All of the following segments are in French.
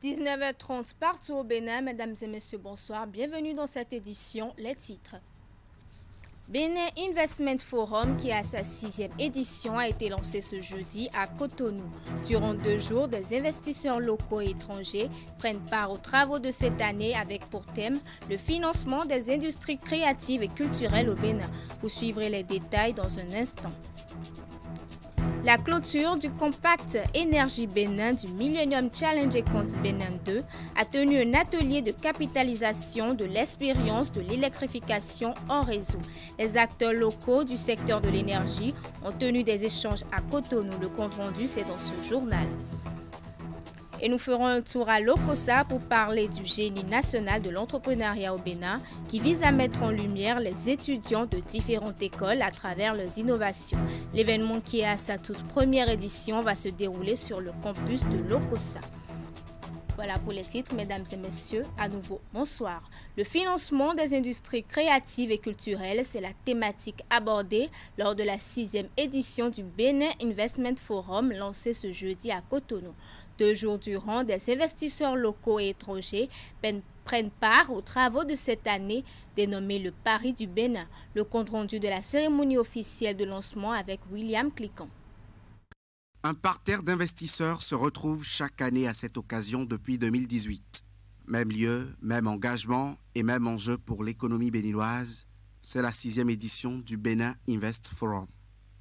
19h30 partout au Bénin. Mesdames et messieurs, bonsoir. Bienvenue dans cette édition. Les titres. Bénin Investment Forum, qui a sa 6e édition, a été lancé ce jeudi à Cotonou. Durant 2 jours, des investisseurs locaux et étrangers prennent part aux travaux de cette année avec pour thème le financement des industries créatives et culturelles au Bénin. Vous suivrez les détails dans un instant. La clôture du Compact Énergie Bénin du Millennium Challenge Compte Bénin 2 a tenu un atelier de capitalisation de l'expérience de l'électrification en réseau. Les acteurs locaux du secteur de l'énergie ont tenu des échanges à Cotonou. Le compte rendu, c'est dans ce journal. Et nous ferons un tour à l'Okossa pour parler du génie national de l'entrepreneuriat au Bénin qui vise à mettre en lumière les étudiants de différentes écoles à travers leurs innovations. L'événement qui est à sa toute première édition va se dérouler sur le campus de l'Okossa. Voilà pour les titres, mesdames et messieurs. À nouveau, bonsoir. Le financement des industries créatives et culturelles, c'est la thématique abordée lors de la 6e édition du Bénin Investment Forum lancée ce jeudi à Cotonou. 2 jours durant, des investisseurs locaux et étrangers prennent part aux travaux de cette année dénommé le Paris du Bénin. Le compte rendu de la cérémonie officielle de lancement avec William Cliquant. Un parterre d'investisseurs se retrouve chaque année à cette occasion depuis 2018. Même lieu, même engagement et même enjeu pour l'économie béninoise. C'est la 6e édition du Bénin Invest Forum.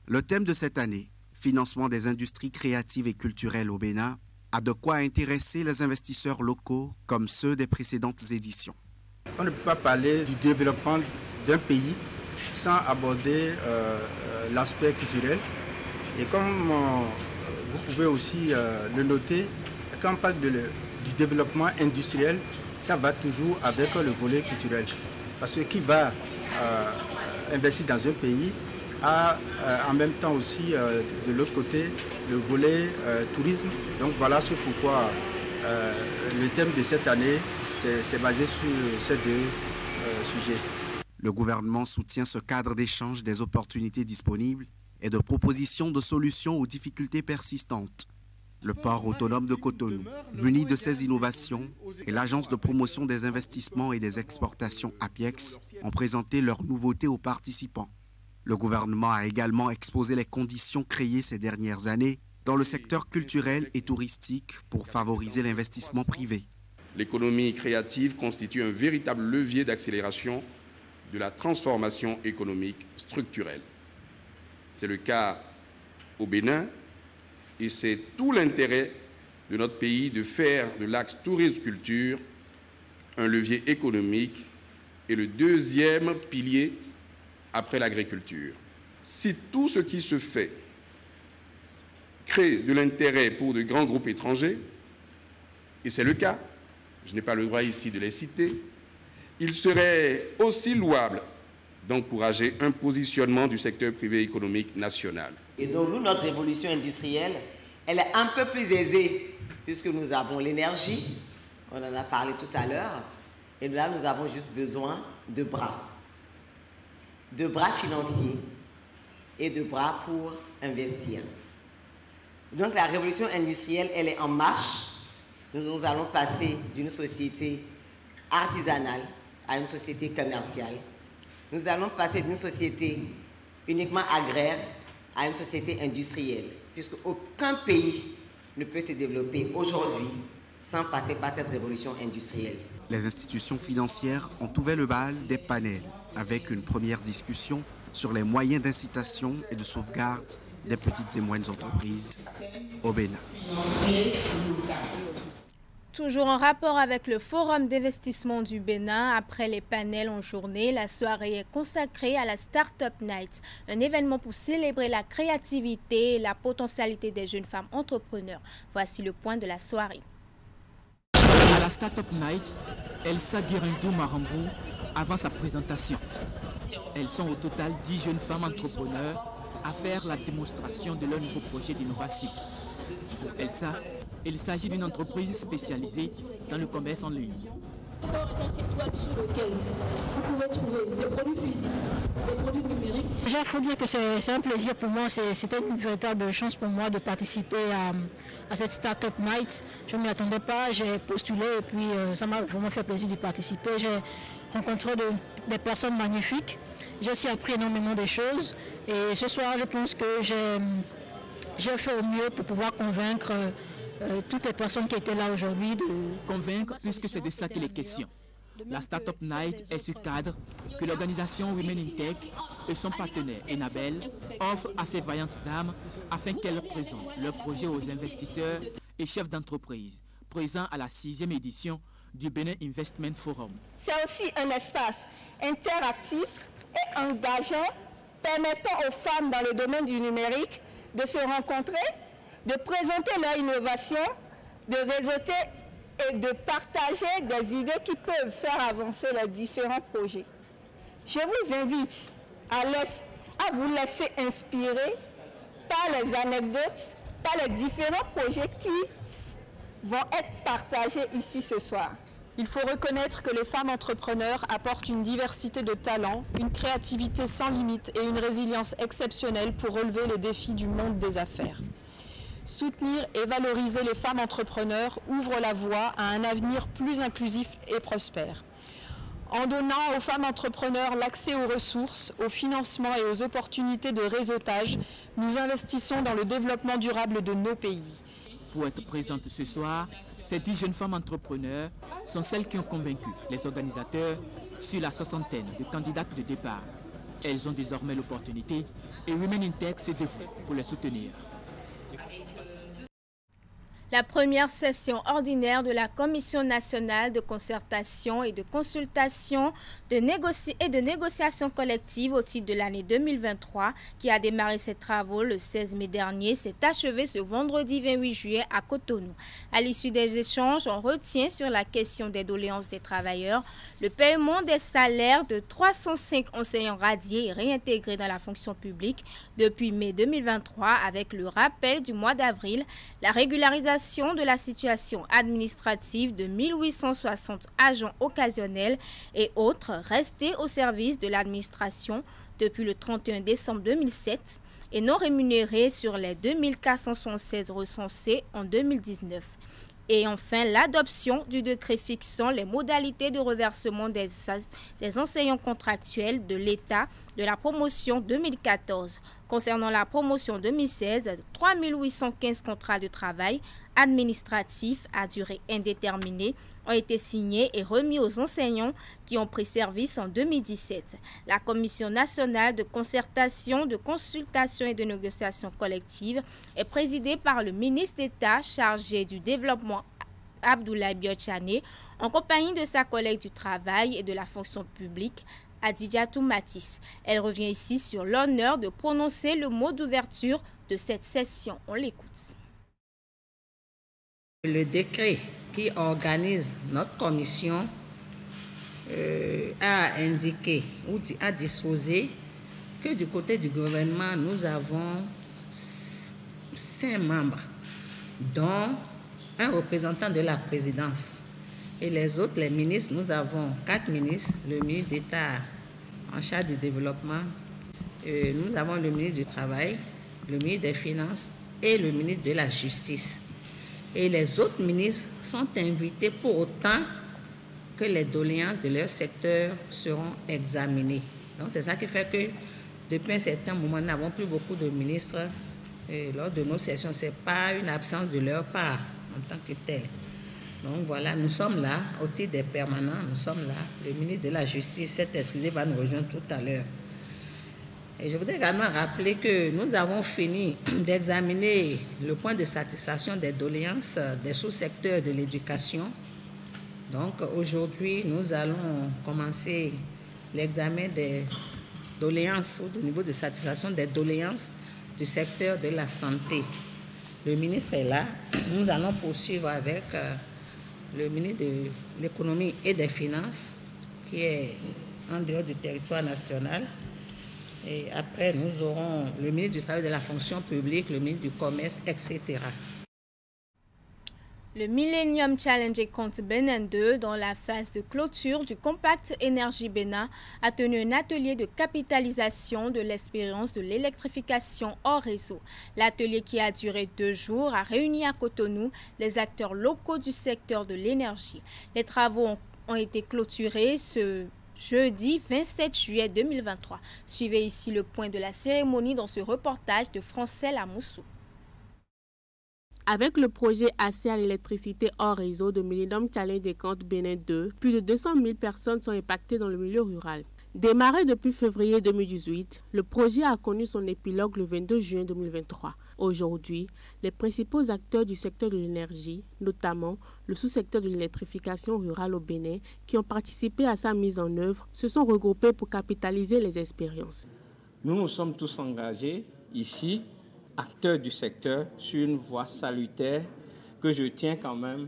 Le thème de cette année, financement des industries créatives et culturelles au Bénin, a de quoi intéresser les investisseurs locaux comme ceux des précédentes éditions. On ne peut pas parler du développement d'un pays sans aborder l'aspect culturel. Et comme vous pouvez aussi le noter, quand on parle du développement industriel, ça va toujours avec le volet culturel. Parce que qui va investir dans un pays a en même temps aussi de l'autre côté le volet tourisme. Donc voilà ce pourquoi le thème de cette année c'est basé sur ces 2 sujets. Le gouvernement soutient ce cadre d'échange des opportunités disponibles et de propositions de solutions aux difficultés persistantes. Le port autonome de Cotonou, muni de ces innovations, et l'Agence de promotion des investissements et des exportations APIEX ont présenté leurs nouveautés aux participants. Le gouvernement a également exposé les conditions créées ces dernières années dans le secteur culturel et touristique pour favoriser l'investissement privé. L'économie créative constitue un véritable levier d'accélération de la transformation économique structurelle. C'est le cas au Bénin et c'est tout l'intérêt de notre pays de faire de l'axe tourisme-culture un levier économique et le 2e pilier après l'agriculture. Si tout ce qui se fait crée de l'intérêt pour de grands groupes étrangers, et c'est le cas, je n'ai pas le droit ici de les citer, il serait aussi louable d'encourager un positionnement du secteur privé économique national. Et donc nous, notre révolution industrielle, elle est un peu plus aisée puisque nous avons l'énergie, on en a parlé tout à l'heure, et là nous avons juste besoin de bras financiers et de bras pour investir. Donc la révolution industrielle, elle est en marche. Nous allons passer d'une société artisanale à une société commerciale. Nous allons passer d'une société uniquement agraire à une société industrielle, puisque aucun pays ne peut se développer aujourd'hui sans passer par cette révolution industrielle. Les institutions financières ont ouvert le bal des panels avec une première discussion sur les moyens d'incitation et de sauvegarde des petites et moyennes entreprises au Bénin. Toujours en rapport avec le Forum d'investissement du Bénin, après les panels en journée, la soirée est consacrée à la Startup Night, un événement pour célébrer la créativité et la potentialité des jeunes femmes entrepreneurs. Voici le point de la soirée. À la Startup Night, Elsa Guirindou Marambou avant sa présentation. Elles sont au total 10 jeunes femmes entrepreneurs à faire la démonstration de leur nouveau projet d'innovation. Pour Elsa, il s'agit d'une entreprise spécialisée dans le commerce en ligne. Store est un site web sur lequel vous pouvez trouver des produits physiques, des produits numériques Déjà, il faut dire que c'est un plaisir pour moi, c'était une véritable chance pour moi de participer à cette Startup Night. Je ne m'y attendais pas, j'ai postulé et puis ça m'a vraiment fait plaisir d'y participer. J'ai rencontré des personnes magnifiques, j'ai aussi appris énormément de choses et ce soir, je pense que j'ai fait au mieux pour pouvoir convaincre toutes les personnes qui étaient là aujourd'hui. Convaincre, puisque c'est de ça qu'il est question. La Startup Night est ce cadre que l'organisation Women in Tech et son partenaire Enabel offrent à ces vaillantes dames afin qu'elles présentent leurs projets aux investisseurs et chefs d'entreprise présents à la 6e édition du Benin Investment Forum. C'est aussi un espace interactif et engageant permettant aux femmes dans le domaine du numérique de se rencontrer, de présenter leur innovation, de réseauter et de partager des idées qui peuvent faire avancer les différents projets. Je vous invite à vous laisser inspirer par les anecdotes, par les différents projets qui vont être partagés ici ce soir. Il faut reconnaître que les femmes entrepreneurs apportent une diversité de talents, une créativité sans limite et une résilience exceptionnelle pour relever les défis du monde des affaires. Soutenir et valoriser les femmes entrepreneurs ouvre la voie à un avenir plus inclusif et prospère. En donnant aux femmes entrepreneurs l'accès aux ressources, au financement et aux opportunités de réseautage, nous investissons dans le développement durable de nos pays. Pour être présentes ce soir, ces 10 jeunes femmes entrepreneurs sont celles qui ont convaincu les organisateurs sur la soixantaine de candidates de départ. Elles ont désormais l'opportunité et Women in Tech se dévoue pour les soutenir. La première session ordinaire de la Commission nationale de concertation et de consultation et de négociation collective au titre de l'année 2023, qui a démarré ses travaux le 16 mai dernier, s'est achevée ce vendredi 28 juillet à Cotonou. À l'issue des échanges, on retient sur la question des doléances des travailleurs le paiement des salaires de 305 enseignants radiés et réintégrés dans la fonction publique depuis mai 2023 avec le rappel du mois d'avril, la régularisation de la situation administrative de 1860 agents occasionnels et autres restés au service de l'administration depuis le 31 décembre 2007 et non rémunérés sur les 2476 recensés en 2019. Et enfin, l'adoption du décret fixant les modalités de reversement des enseignants contractuels de l'État de la promotion 2014. Concernant la promotion 2016, 3815 contrats de travail administratifs à durée indéterminée ont été signés et remis aux enseignants qui ont pris service en 2017. La Commission nationale de concertation, de consultation et de négociation collective est présidée par le ministre d'État chargé du développement Abdoulaye Biotchane en compagnie de sa collègue du travail et de la fonction publique Adidjatou Matisse. Elle revient ici sur l'honneur de prononcer le mot d'ouverture de cette session. On l'écoute. Le décret qui organise notre commission a indiqué ou a disposé que du côté du gouvernement, nous avons 5 membres, dont un représentant de la présidence. Et les autres, les ministres, nous avons 4 ministres, le ministre d'État en charge du développement, nous avons le ministre du Travail, le ministre des Finances et le ministre de la Justice. Et les autres ministres sont invités pour autant que les doléances de leur secteur seront examinées. Donc c'est ça qui fait que depuis un certain moment, nous n'avons plus beaucoup de ministres lors de nos sessions. Ce n'est pas une absence de leur part en tant que tel. Donc voilà, nous sommes là, au titre des permanents, nous sommes là. Le ministre de la Justice s'est excusé, va nous rejoindre tout à l'heure. Et je voudrais également rappeler que nous avons fini d'examiner le point de satisfaction des doléances des sous-secteurs de l'éducation. Donc aujourd'hui, nous allons commencer l'examen des doléances au niveau de satisfaction des doléances du secteur de la santé. Le ministre est là. Nous allons poursuivre avec le ministre de l'économie et des finances qui est en dehors du territoire national. Et après, nous aurons le ministre du Travail, de la fonction publique, le ministre du Commerce, etc. Le Millennium Challenge Compte Bénin 2, dans la phase de clôture du Compact Énergie Bénin, a tenu un atelier de capitalisation de l'expérience de l'électrification hors réseau. L'atelier, qui a duré 2 jours, a réuni à Cotonou les acteurs locaux du secteur de l'énergie. Les travaux ont été clôturés ce jeudi 27 juillet 2023. Suivez ici le point de la cérémonie dans ce reportage de Francel Amoussou. Avec le projet Accès à l'électricité hors réseau de Millennium Challenge Compte Bénin 2, plus de 200 000 personnes sont impactées dans le milieu rural. Démarré depuis février 2018, le projet a connu son épilogue le 22 juin 2023. Aujourd'hui, les principaux acteurs du secteur de l'énergie, notamment le sous-secteur de l'électrification rurale au Bénin, qui ont participé à sa mise en œuvre, se sont regroupés pour capitaliser les expériences. Nous nous sommes tous engagés ici, acteurs du secteur, sur une voie salutaire que je tiens quand même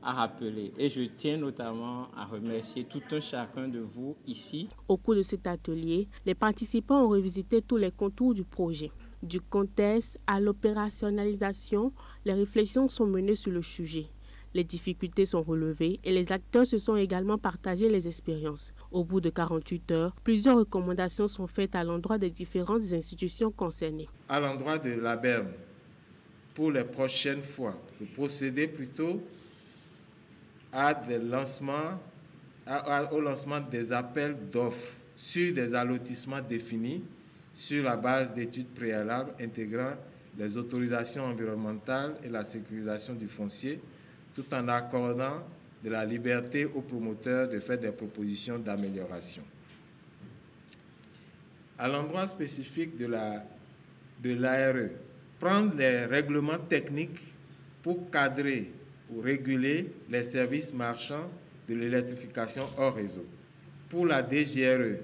à rappeler. Et je tiens notamment à remercier tout un chacun de vous ici. Au cours de cet atelier, les participants ont revisité tous les contours du projet. Du contexte à l'opérationnalisation, les réflexions sont menées sur le sujet. Les difficultés sont relevées et les acteurs se sont également partagés les expériences. Au bout de 48 heures, plusieurs recommandations sont faites à l'endroit des différentes institutions concernées. À l'endroit de l'ABEM, pour les prochaines fois, de procéder plutôt au lancement des appels d'offres sur des allotissements définis sur la base d'études préalables intégrant les autorisations environnementales et la sécurisation du foncier, tout en accordant de la liberté aux promoteurs de faire des propositions d'amélioration. À l'endroit spécifique de l'ARE, prendre les règlements techniques pour cadrer ou réguler les services marchands de l'électrification hors réseau. Pour la DGRE,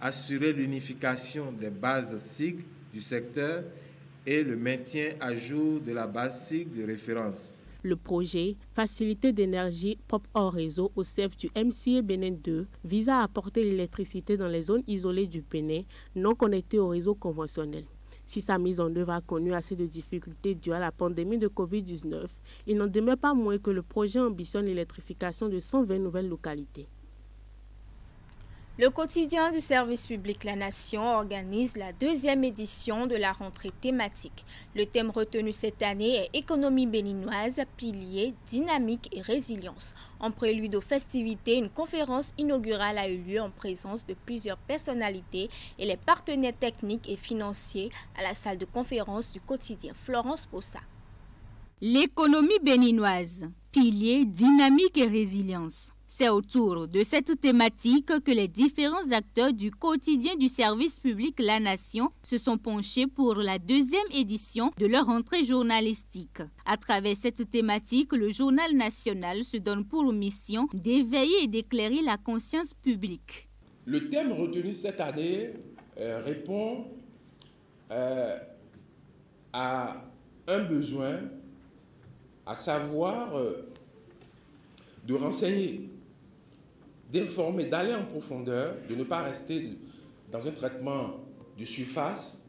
assurer l'unification des bases SIG du secteur et le maintien à jour de la base SIG de référence. Le projet Facilité d'énergie propre hors réseau au CEF du MCA Bénin 2 vise à apporter l'électricité dans les zones isolées du Bénin non connectées au réseau conventionnel. Si sa mise en œuvre a connu assez de difficultés dues à la pandémie de Covid-19, il n'en demeure pas moins que le projet ambitionne l'électrification de 120 nouvelles localités. Le quotidien du service public La Nation organise la 2e édition de la rentrée thématique. Le thème retenu cette année est économie béninoise, piliers, dynamique et résilience. En prélude aux festivités, une conférence inaugurale a eu lieu en présence de plusieurs personnalités et les partenaires techniques et financiers à la salle de conférence du quotidien Florence Possa. L'économie béninoise, piliers, dynamique et résilience. C'est autour de cette thématique que les différents acteurs du quotidien du service public La Nation se sont penchés pour la 2e édition de leur rentrée journalistique. À travers cette thématique, le journal national se donne pour mission d'éveiller et d'éclairer la conscience publique. Le thème retenu cette année répond à un besoin, à savoir de renseigner, d'informer, d'aller en profondeur, de ne pas rester dans un traitement de surface,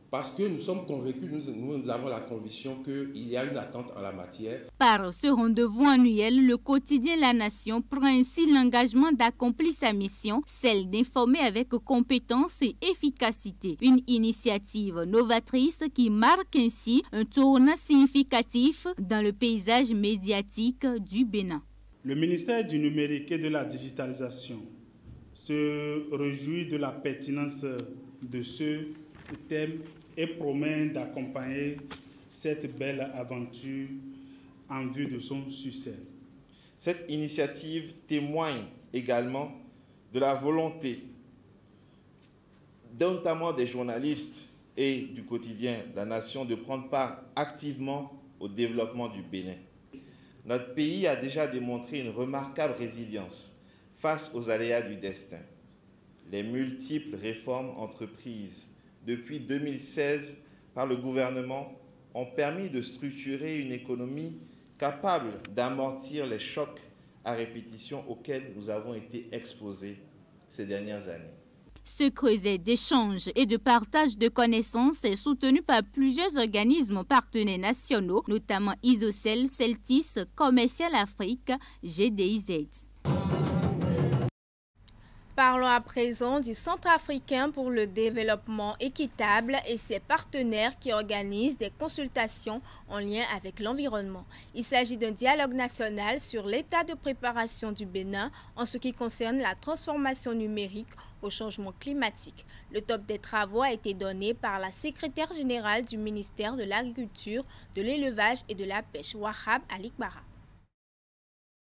parce que nous sommes convaincus, nous avons la conviction qu'il y a une attente en la matière. Par ce rendez-vous annuel, le quotidien La Nation prend ainsi l'engagement d'accomplir sa mission, celle d'informer avec compétence et efficacité. Une initiative novatrice qui marque ainsi un tournant significatif dans le paysage médiatique du Bénin. Le ministère du numérique et de la digitalisation se réjouit de la pertinence de ce thème et promet d'accompagner cette belle aventure en vue de son succès. Cette initiative témoigne également de la volonté, notamment des journalistes et du quotidien La Nation, de prendre part activement au développement du Bénin. Notre pays a déjà démontré une remarquable résilience face aux aléas du destin. Les multiples réformes entreprises depuis 2016 par le gouvernement ont permis de structurer une économie capable d'amortir les chocs à répétition auxquels nous avons été exposés ces dernières années. Ce creuset d'échange et de partage de connaissances est soutenu par plusieurs organismes partenaires nationaux, notamment Isocel, Celtis, Commercial Afrique, GDIZ. Parlons à présent du Centre africain pour le développement équitable et ses partenaires qui organisent des consultations en lien avec l'environnement. Il s'agit d'un dialogue national sur l'état de préparation du Bénin en ce qui concerne la transformation numérique au changement climatique. Le top des travaux a été donné par la secrétaire générale du ministère de l'Agriculture, de l'Élevage et de la Pêche, Wahab Alikbara.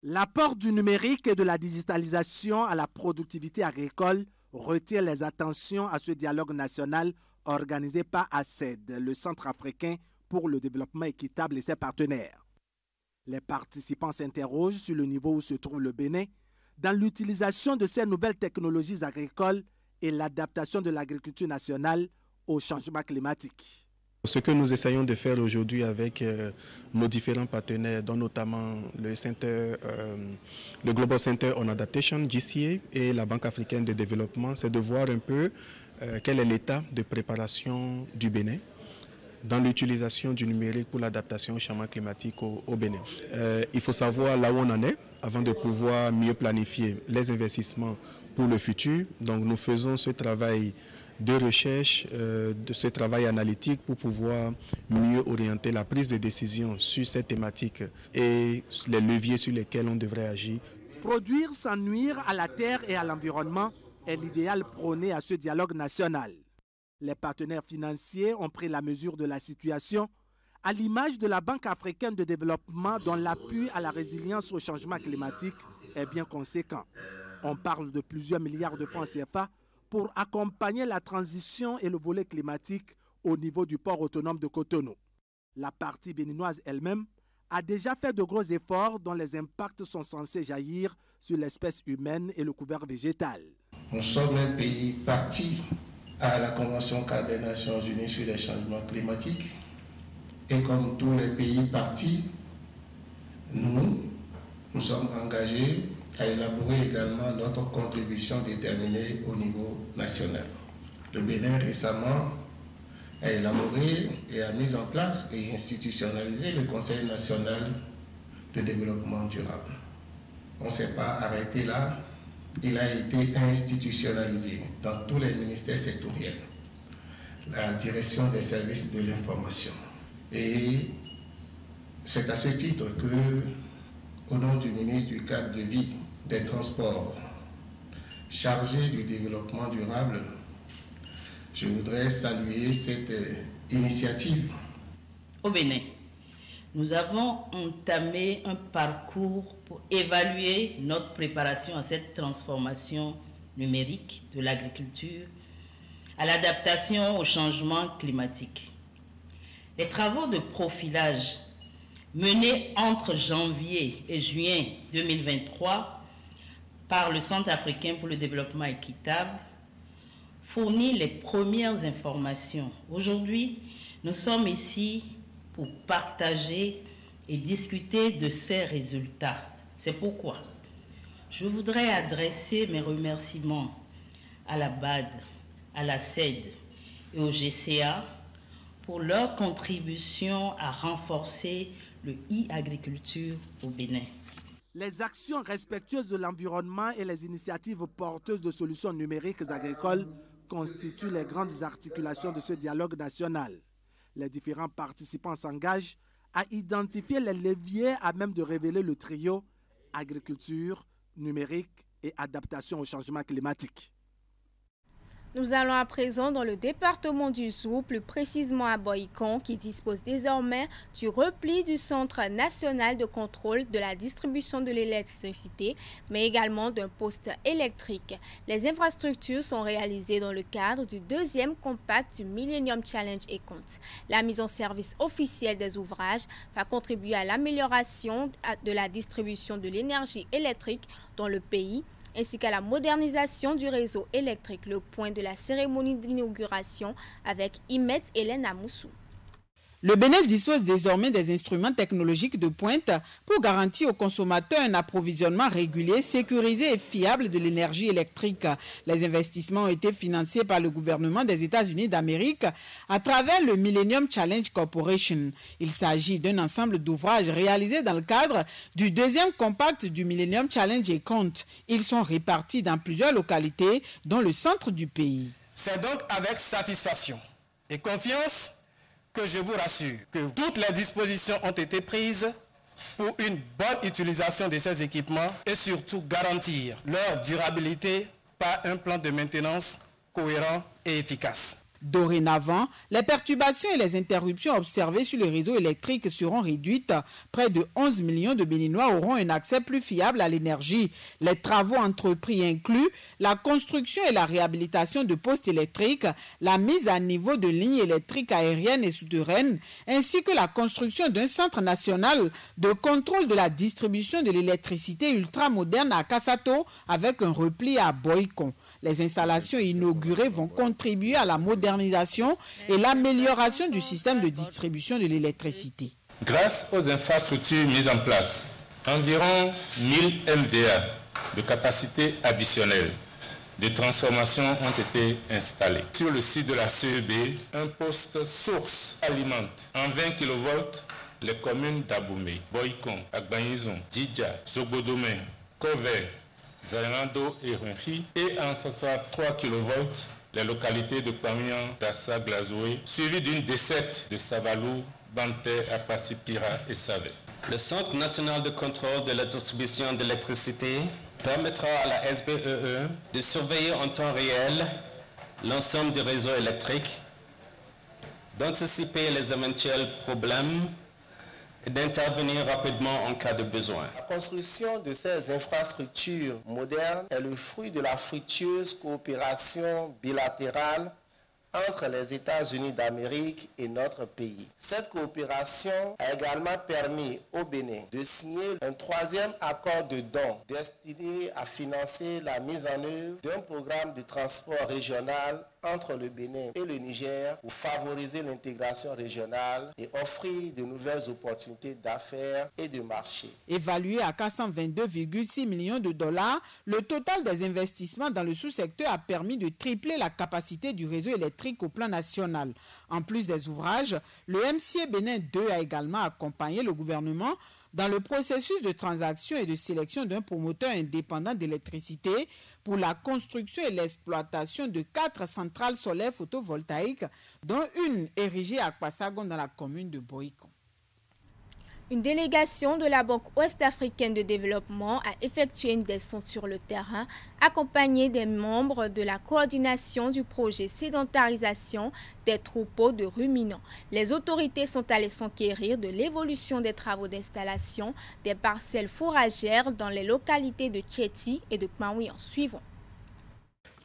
L'apport du numérique et de la digitalisation à la productivité agricole retire les attentions à ce dialogue national organisé par ACED, le Centre africain pour le développement équitable et ses partenaires. Les participants s'interrogent sur le niveau où se trouve le Bénin dans l'utilisation de ces nouvelles technologies agricoles et l'adaptation de l'agriculture nationale au changement climatique. Ce que nous essayons de faire aujourd'hui avec nos différents partenaires, dont notamment le Global Center on Adaptation, GCA, et la Banque africaine de développement, c'est de voir un peu quel est l'état de préparation du Bénin dans l'utilisation du numérique pour l'adaptation au changement climatique au Bénin. Il faut savoir là où on en est avant de pouvoir mieux planifier les investissements pour le futur. Donc nous faisons ce travail de recherche, de ce travail analytique pour pouvoir mieux orienter la prise de décision sur cette thématique et les leviers sur lesquels on devrait agir. Produire sans nuire à la terre et à l'environnement est l'idéal prôné à ce dialogue national. Les partenaires financiers ont pris la mesure de la situation à l'image de la Banque africaine de développement dont l'appui à la résilience au changement climatique est bien conséquent. On parle de plusieurs milliards de francs CFA pour accompagner la transition et le volet climatique au niveau du port autonome de Cotonou. La partie béninoise elle-même a déjà fait de gros efforts dont les impacts sont censés jaillir sur l'espèce humaine et le couvert végétal. Nous sommes un pays parti à la Convention cadre des Nations Unies sur les changements climatiques et comme tous les pays partis, nous sommes engagés à élaborer également notre contribution déterminée au niveau national. Le Bénin récemment a élaboré et a mis en place et institutionnalisé le Conseil national de développement durable. On ne s'est pas arrêté là, il a été institutionnalisé dans tous les ministères sectoriels, la direction des services de l'information. Et c'est à ce titre que, au nom du ministre du cadre de vie, des transports, chargé du développement durable, je voudrais saluer cette initiative. Au Bénin, nous avons entamé un parcours pour évaluer notre préparation à cette transformation numérique de l'agriculture, à l'adaptation au changement climatique. Les travaux de profilage menés entre janvier et juin 2023 par le Centre africain pour le développement équitable fournit les premières informations. Aujourd'hui, nous sommes ici pour partager et discuter de ces résultats. C'est pourquoi je voudrais adresser mes remerciements à la BAD, à la CED et au GCA pour leur contribution à renforcer le e-agriculture au Bénin. Les actions respectueuses de l'environnement et les initiatives porteuses de solutions numériques agricoles constituent les grandes articulations de ce dialogue national. Les différents participants s'engagent à identifier les leviers à même de révéler le trio agriculture, numérique et adaptation au changement climatique. Nous allons à présent dans le département du Zou, plus précisément à Boïcon, qui dispose désormais du repli du Centre national de contrôle de la distribution de l'électricité, mais également d'un poste électrique. Les infrastructures sont réalisées dans le cadre du deuxième compact du Millennium Challenge et Compte. La mise en service officielle des ouvrages va contribuer à l'amélioration de la distribution de l'énergie électrique dans le pays, ainsi qu'à la modernisation du réseau électrique. Le point de la cérémonie d'inauguration avec Imet Hélène Amoussou. Le Bénin dispose désormais des instruments technologiques de pointe pour garantir aux consommateurs un approvisionnement régulier, sécurisé et fiable de l'énergie électrique. Les investissements ont été financés par le gouvernement des États-Unis d'Amérique à travers le Millennium Challenge Corporation. Il s'agit d'un ensemble d'ouvrages réalisés dans le cadre du deuxième compact du Millennium Challenge et compte. Ils sont répartis dans plusieurs localités, dont le centre du pays. C'est donc avec satisfaction et confiance que je vous rassure que toutes les dispositions ont été prises pour une bonne utilisation de ces équipements et surtout garantir leur durabilité par un plan de maintenance cohérent et efficace. Dorénavant, les perturbations et les interruptions observées sur le réseau électrique seront réduites. Près de 11 millions de Béninois auront un accès plus fiable à l'énergie. Les travaux entrepris incluent la construction et la réhabilitation de postes électriques, la mise à niveau de lignes électriques aériennes et souterraines, ainsi que la construction d'un centre national de contrôle de la distribution de l'électricité ultramoderne à Kassato avec un repli à Boycon. Les installations inaugurées vont contribuer à la modernisation et l'amélioration du système de distribution de l'électricité. Grâce aux infrastructures mises en place, environ 1000 MVA de capacité additionnelle de transformation ont été installés. Sur le site de la CEB, un poste source alimente en 20 kV les communes d'Aboumé, Boycon, Agbanizon, Djidja, Zogodomé, Kover, Zayanado et Runchi, et en 63 kV les localités de Pamian, Dassa, Glazoué, suivies d'une desserte de Savalou, Banté, Apasipira et Savé. Le Centre national de contrôle de la distribution d'électricité permettra à la SBEE de surveiller en temps réel l'ensemble du réseau électrique, d'anticiper les éventuels problèmes et d'intervenir rapidement en cas de besoin. La construction de ces infrastructures modernes est le fruit de la fructueuse coopération bilatérale entre les États-Unis d'Amérique et notre pays. Cette coopération a également permis au Bénin de signer un troisième accord de don destiné à financer la mise en œuvre d'un programme de transport régional entre le Bénin et le Niger pour favoriser l'intégration régionale et offrir de nouvelles opportunités d'affaires et de marché. Évalué à 422,6 millions de dollars, le total des investissements dans le sous-secteur a permis de tripler la capacité du réseau électrique au plan national. En plus des ouvrages, le MCA Bénin 2 a également accompagné le gouvernement dans le processus de transaction et de sélection d'un promoteur indépendant d'électricité pour la construction et l'exploitation de 4 centrales solaires photovoltaïques, dont une érigée à Kwassagon dans la commune de Boycon. Une délégation de la Banque ouest-africaine de développement a effectué une descente sur le terrain, accompagnée des membres de la coordination du projet sédentarisation des troupeaux de ruminants. Les autorités sont allées s'enquérir de l'évolution des travaux d'installation des parcelles fourragères dans les localités de Tchéti et de Kmaoui en suivant.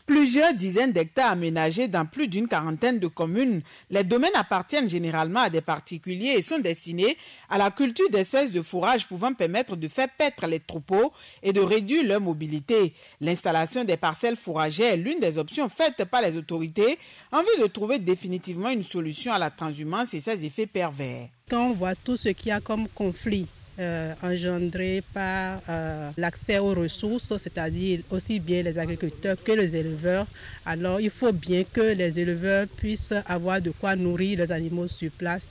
Plusieurs dizaines d'hectares aménagés dans plus d'une quarantaine de communes. Les domaines appartiennent généralement à des particuliers et sont destinés à la culture d'espèces de fourrage pouvant permettre de faire paître les troupeaux et de réduire leur mobilité. L'installation des parcelles fourragères est l'une des options faites par les autorités en vue de trouver définitivement une solution à la transhumance et ses effets pervers. Quand on voit tout ce qu'il y a comme conflit engendré par l'accès aux ressources, c'est-à-dire aussi bien les agriculteurs que les éleveurs. Alors il faut bien que les éleveurs puissent avoir de quoi nourrir les animaux sur place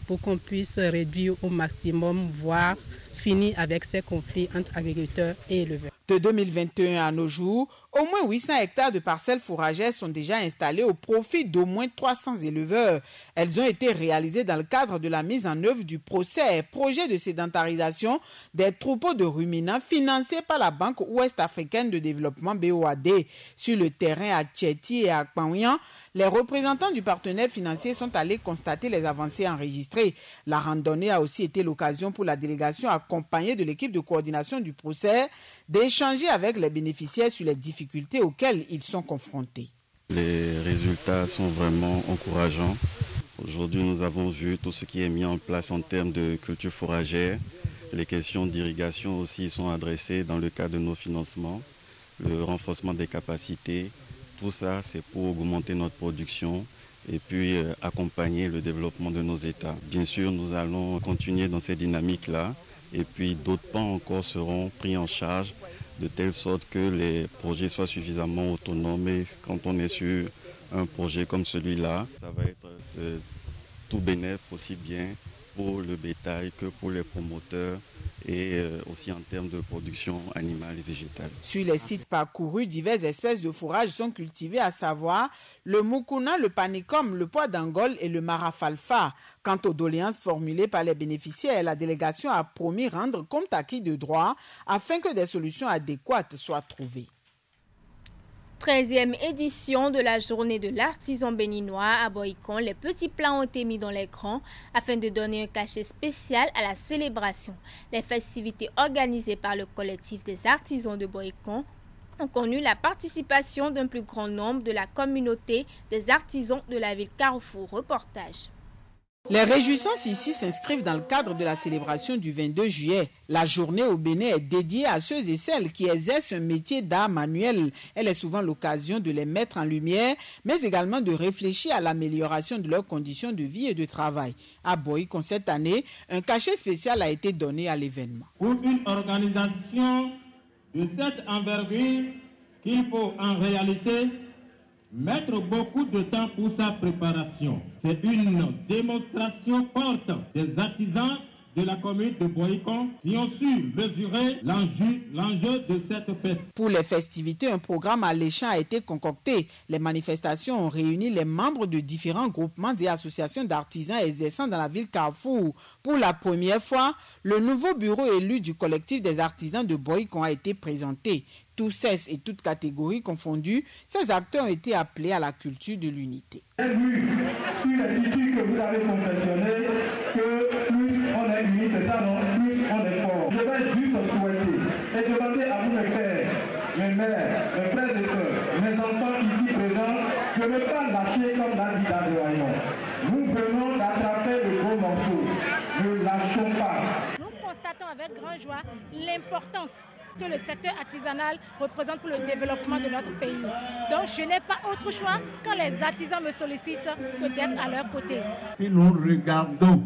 pour qu'on puisse réduire au maximum, voire finir avec ces conflits entre agriculteurs et éleveurs. De 2021 à nos jours, au moins 800 hectares de parcelles fourragères sont déjà installés au profit d'au moins 300 éleveurs. Elles ont été réalisées dans le cadre de la mise en œuvre du projet de sédentarisation des troupeaux de ruminants financé par la Banque ouest-africaine de développement BOAD. Sur le terrain à Tchéti et à Kmaouian, les représentants du partenaire financier sont allés constater les avancées enregistrées. La randonnée a aussi été l'occasion pour la délégation accompagnée de l'équipe de coordination du procès d'échanger avec les bénéficiaires sur les difficultés auxquelles ils sont confrontés. Les résultats sont vraiment encourageants. Aujourd'hui, nous avons vu tout ce qui est mis en place en termes de culture fourragère. Les questions d'irrigation aussi sont adressées dans le cadre de nos financements. Le renforcement des capacités, Tout ça, c'est pour augmenter notre production et puis accompagner le développement de nos États. Bien sûr, nous allons continuer dans cette dynamique-là et puis d'autres pans encore seront pris en charge de telle sorte que les projets soient suffisamment autonomes. Et quand on est sur un projet comme celui-là, ça va être tout bénéfice aussi bien pour le bétail que pour les promoteurs et aussi en termes de production animale et végétale. Sur les sites parcourus, diverses espèces de fourrages sont cultivées, à savoir le mukuna, le panicum, le pois d'Angole et le marafalfa. Quant aux doléances formulées par les bénéficiaires, la délégation a promis rendre compte acquis de droit afin que des solutions adéquates soient trouvées. 13e édition de la journée de l'artisan béninois à Boycon. Les petits plats ont été mis dans les grands afin de donner un cachet spécial à la célébration. Les festivités organisées par le collectif des artisans de Boycon ont connu la participation d'un plus grand nombre de la communauté des artisans de la ville Carrefour. Reportage. Les réjouissances ici s'inscrivent dans le cadre de la célébration du 22 juillet. La journée au Bénin est dédiée à ceux et celles qui exercent un métier d'art manuel. Elle est souvent l'occasion de les mettre en lumière, mais également de réfléchir à l'amélioration de leurs conditions de vie et de travail. À Boycon, cette année, un cachet spécial a été donné à l'événement. Pour une organisation de cette envergure, qu'il faut en réalité mettre beaucoup de temps pour sa préparation. C'est une démonstration forte des artisans de la commune de Boycon qui ont su mesurer l'enjeu de cette fête. Pour les festivités, un programme alléchant a été concocté. Les manifestations ont réuni les membres de différents groupements et associations d'artisans exerçant dans la ville Carrefour. Pour la première fois, le nouveau bureau élu du collectif des artisans de Boycon a été présenté. Tous sexe et toutes catégories confondues, ces acteurs ont été appelés à la culture de l'unité. J'ai vu sur les tissus que vous avez confectionnés que plus on est unis, c'est ça non, plus on est fort. Je vais juste souhaiter et demander à vous mes pères, mes mères, mes frères et sœurs, mes enfants ici présents, de ne pas lâcher comme l'a dit Adéoignon. Nous venons d'attraper le gros morceau, ne lâchons pas. Constatons avec grande joie l'importance que le secteur artisanal représente pour le développement de notre pays. Donc je n'ai pas autre choix quand les artisans me sollicitent que d'être à leur côté. Si nous regardons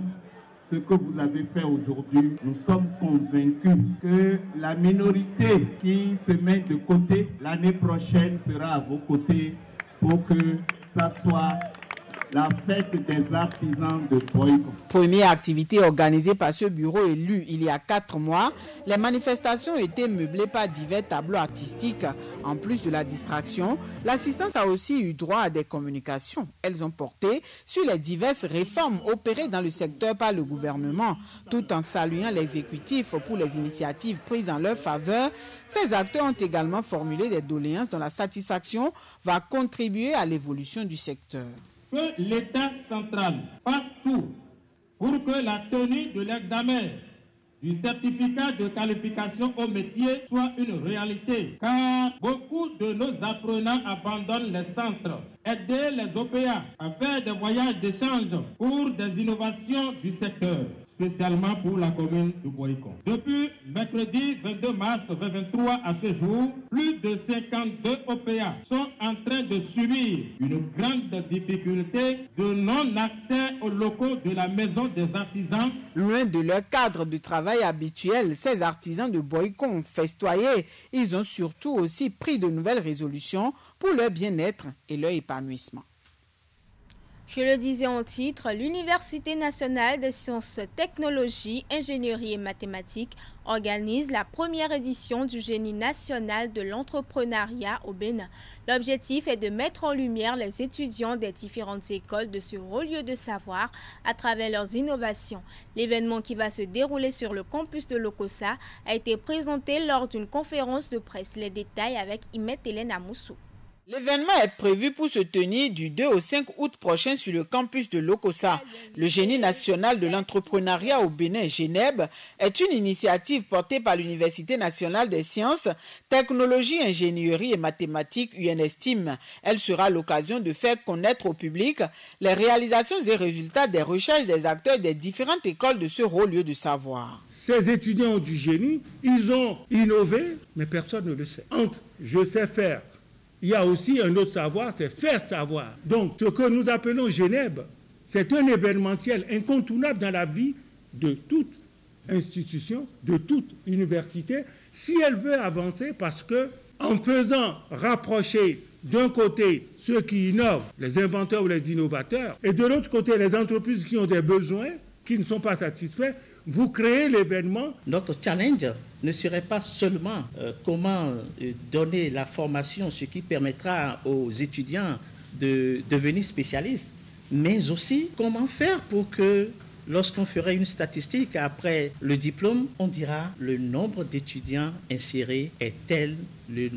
ce que vous avez fait aujourd'hui, nous sommes convaincus que la minorité qui se met de côté, l'année prochaine sera à vos côtés pour que ça soit la fête des artisans de Boycon. Première activité organisée par ce bureau élu il y a 4 mois, les manifestations ont été meublées par divers tableaux artistiques. En plus de la distraction, l'assistance a aussi eu droit à des communications. Elles ont porté sur les diverses réformes opérées dans le secteur par le gouvernement. Tout en saluant l'exécutif pour les initiatives prises en leur faveur, ces acteurs ont également formulé des doléances dont la satisfaction va contribuer à l'évolution du secteur. Que l'État central fasse tout pour que la tenue de l'examen du certificat de qualification au métier soit une réalité, car beaucoup de nos apprenants abandonnent les centres. Aider les OPA à faire des voyages d'échange pour des innovations du secteur, spécialement pour la commune de Boycon. Depuis mercredi 22 mars 2023 à ce jour, plus de 52 OPA sont en train de subir une grande difficulté de non-accès aux locaux de la maison des artisans. Loin de leur cadre de travail habituel, ces artisans de Boycon ont festoyé. Ils ont surtout aussi pris de nouvelles résolutions pour leur bien-être et leur épanouissement. Je le disais en titre, l'Université nationale des sciences, technologies, ingénierie et mathématiques organise la première édition du génie national de l'entrepreneuriat au Bénin. L'objectif est de mettre en lumière les étudiants des différentes écoles de ce haut lieu de savoir à travers leurs innovations. L'événement qui va se dérouler sur le campus de Lokossa a été présenté lors d'une conférence de presse. Les détails avec Imet Hélène Amoussou. L'événement est prévu pour se tenir du 2 au 5 août prochain sur le campus de Lokossa. Le génie national de l'entrepreneuriat au Bénin, GENEB, est une initiative portée par l'Université nationale des sciences, technologies, ingénierie et mathématiques UNESTIM. Elle sera l'occasion de faire connaître au public les réalisations et résultats des recherches des acteurs des différentes écoles de ce haut lieu de savoir. Ces étudiants du génie, ils ont innové, mais personne ne le sait. Entre je sais faire il y a aussi un autre savoir, c'est faire savoir. Donc, ce que nous appelons Genève, c'est un événementiel incontournable dans la vie de toute institution, de toute université, si elle veut avancer, parce que en faisant rapprocher d'un côté ceux qui innovent, les inventeurs ou les innovateurs, et de l'autre côté les entreprises qui ont des besoins, qui ne sont pas satisfaits, vous créez l'événement. Notre challenge ne serait pas seulement comment donner la formation, ce qui permettra aux étudiants de devenir spécialistes, mais aussi comment faire pour que lorsqu'on ferait une statistique après le diplôme, on dira le nombre d'étudiants insérés est tel,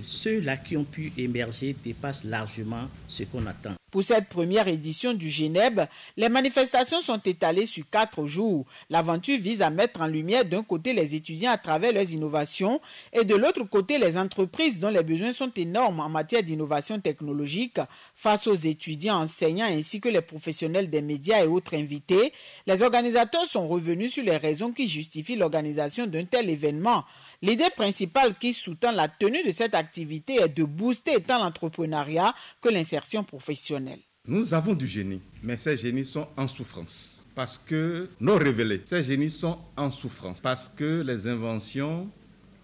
ceux-là qui ont pu émerger dépassent largement ce qu'on attend. Pour cette première édition du Genève, les manifestations sont étalées sur 4 jours. L'aventure vise à mettre en lumière d'un côté les étudiants à travers leurs innovations et de l'autre côté les entreprises dont les besoins sont énormes en matière d'innovation technologique face aux étudiants, enseignants ainsi que les professionnels des médias et autres invités. Les organisateurs sont revenus sur les raisons qui justifient l'organisation d'un tel événement. L'idée principale qui sous-tend la tenue de cette activité est de booster tant l'entrepreneuriat que l'insertion professionnelle. Nous avons du génie, mais ces génies sont en souffrance. Parce que nos révélés, ces génies sont en souffrance. Parce que les inventions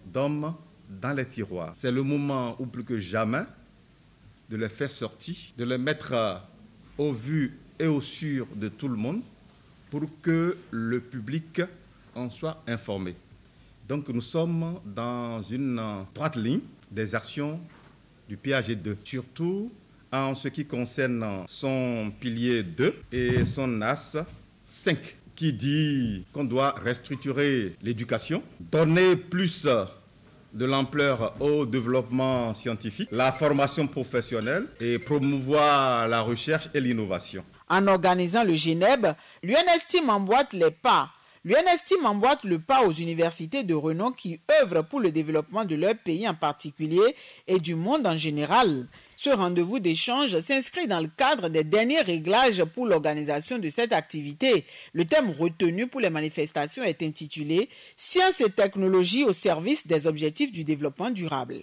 dorment dans les tiroirs. C'est le moment où plus que jamais de les faire sortir, de les mettre au vu et au sûr de tout le monde pour que le public en soit informé. Donc nous sommes dans une droite ligne des actions du PAG2, surtout en ce qui concerne son pilier 2 et son as 5, qui dit qu'on doit restructurer l'éducation, donner plus de l'ampleur au développement scientifique, la formation professionnelle et promouvoir la recherche et l'innovation. En organisant le Genève, l'UNSTIM emboîte les pas. L'UNSTIM emboîte le pas aux universités de renom qui œuvrent pour le développement de leur pays en particulier et du monde en général. Ce rendez-vous d'échange s'inscrit dans le cadre des derniers réglages pour l'organisation de cette activité. Le thème retenu pour les manifestations est intitulé « Science et technologie au service des objectifs du développement durable ».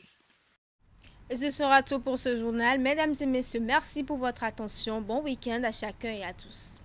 Et ce sera tout pour ce journal. Mesdames et messieurs, merci pour votre attention. Bon week-end à chacun et à tous.